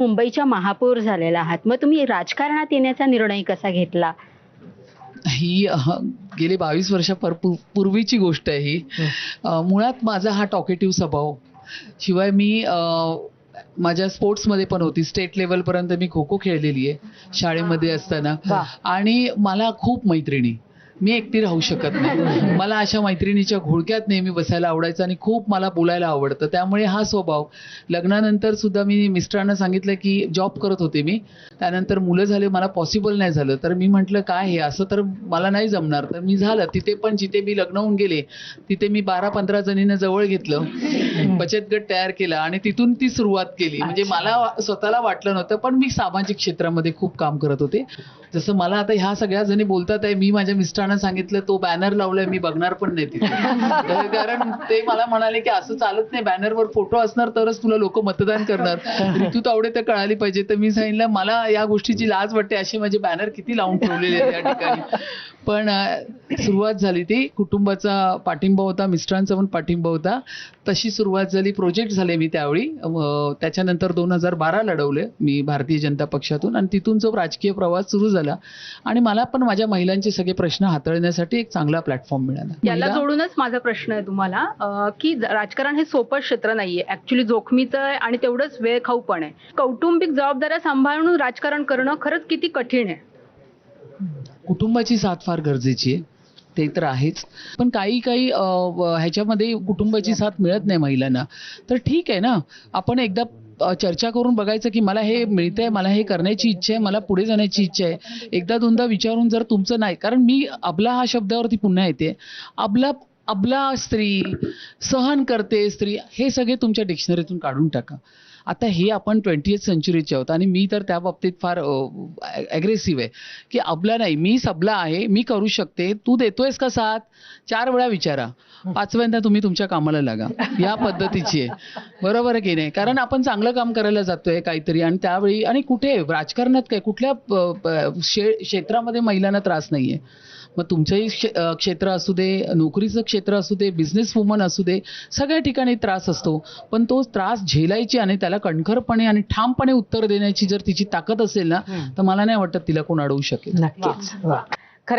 मुंबईच्या महापौर झालेला आहात, मग तुम्ही राजकारणात येण्याचा निर्णय कसा घेतला? ही गेली 22 वर्षापूर्वीची गोष्ट आहे ही. मुळात माझा हा टॉकेटिव्ह स्वभाव, शिवाय मी माझ्या स्पोर्ट्समध्ये पण होती. स्टेट लेवलपर्यंत मी खो खो खेळलेली आहे शाळेमध्ये असताना. आणि मला खूप मैत्रिणी, मी एकटी राहू शकत नाही. मला अशा मैत्रिणीच्या घोळक्यात नेहमी बसायला आवडायचं आणि खूप मला बोलायला आवडतं. त्यामुळे हा स्वभाव. लग्नानंतर सुद्धा मी मिस्टरांना सांगितलं की जॉब करत होते मी, त्यानंतर मुलं झाले, मला पॉसिबल नाही झालं. तर मी म्हटलं काय हे असं तर मला नाही जमणार. तर मी झालं तिथे पण, जिथे मी लग्न होऊन गेले तिथे मी 12-15 जणींना जवळ घेतलं, बचत गट तयार केला आणि तिथून ती सुरुवात केली. म्हणजे मला स्वतःला वाटलं नव्हतं, पण मी सामाजिक क्षेत्रामध्ये खूप काम करत होते. जसं मला आता ह्या सगळ्या जणी बोलतात आहे, मी माझ्या मिस्टरांना सांगितलं तो बॅनर लावलाय मी बघणार पण नाही तिथे. कारण ते मला म्हणाले की असं चालत नाही, बॅनरवर फोटो असणार तरच तुला लोक मतदान करणार. ऋतू तावडे तर कळाली पाहिजे. तर मी सांगितलं मला या गोष्टीची लाज वाटते, असे माझे बॅनर किती लावून ठेवलेले आहेत त्या ठिकाणी. पण सुरुवात झाली ती, कुटुंबाचा पाठिंबा होता, मिस्टरांचा पण पाठिंबा होता. तशी सुरुवात झाली, प्रोजेक्ट झाले मी त्यावेळी. त्याच्यानंतर 2012 लढवले मी भारतीय जनता पक्षातून आणि तिथून जो राजकीय प्रवास सुरू झाला आणि मला पण माझ्या महिलांचे सगळे प्रश्न हाताळण्यासाठी एक चांगला प्लॅटफॉर्म मिळाला. याला जोडूनच माझा प्रश्न आहे तुम्हाला की राजकारण हे सोपं क्षेत्र नाहीये, ऍक्च्युली जोखमीचं आहे आणि तेवढंच वेळ खाऊ पण आहे. कौटुंबिक जबाबदाऱ्या सांभाळून राजकारण करणं खरंच किती कठीण आहे? कुटुंबाची साथ फार गरजेची आहे, ते तर आहेच. पण काही ह्याच्यामध्ये कुटुंबाची साथ मिळत नाही महिलांना. तर ठीक आहे ना, आपण एकदा चर्चा करून बघायचं की मला हे मिळतंय, मला हे करण्याची इच्छा आहे, मला पुढे जाण्याची इच्छा आहे. एकदा दोनदा विचारून जर तुमचं नाही, कारण मी अबला हा शब्दावरती पुन्हा येते. अबला स्त्री, सहन करते स्त्री, हे सगळे तुमच्या डिक्शनरीतून काढून टाका. आता हे आपण 20th सेंचुरीचे आहोत आणि मी तर त्या बाबतीत फार ॲग्रेसिव्ह आहे की अबला नाही, मी सबला आहे, मी करू शकते. तू देतोयस का साथ? 4 वेळा विचारा, 5व्यांदा तुम्ही तुमच्या कामाला लागा. या पद्धतीची आहे, बरोबर आहे की नाही? कारण आपण चांगलं काम करायला जातोय काहीतरी आणि त्यावेळी, आणि कुठे राजकारणात काय, कुठल्या क्षेत्रामध्ये महिलांना त्रास नाहीये. मग तुमचंही क्षेत्र असू दे, नोकरीचं क्षेत्र असू दे, बिझनेस वुमन असू दे, सगळ्या ठिकाणी त्रास असतो. पण तो त्रास झेलायची आणि त्याला कणखरपणे आणि ठामपणे उत्तर देण्याची जर तिची ताकद असेल ना, तर मला नाही वाटत तिला कोण अडवू शकेल. नक्कीच.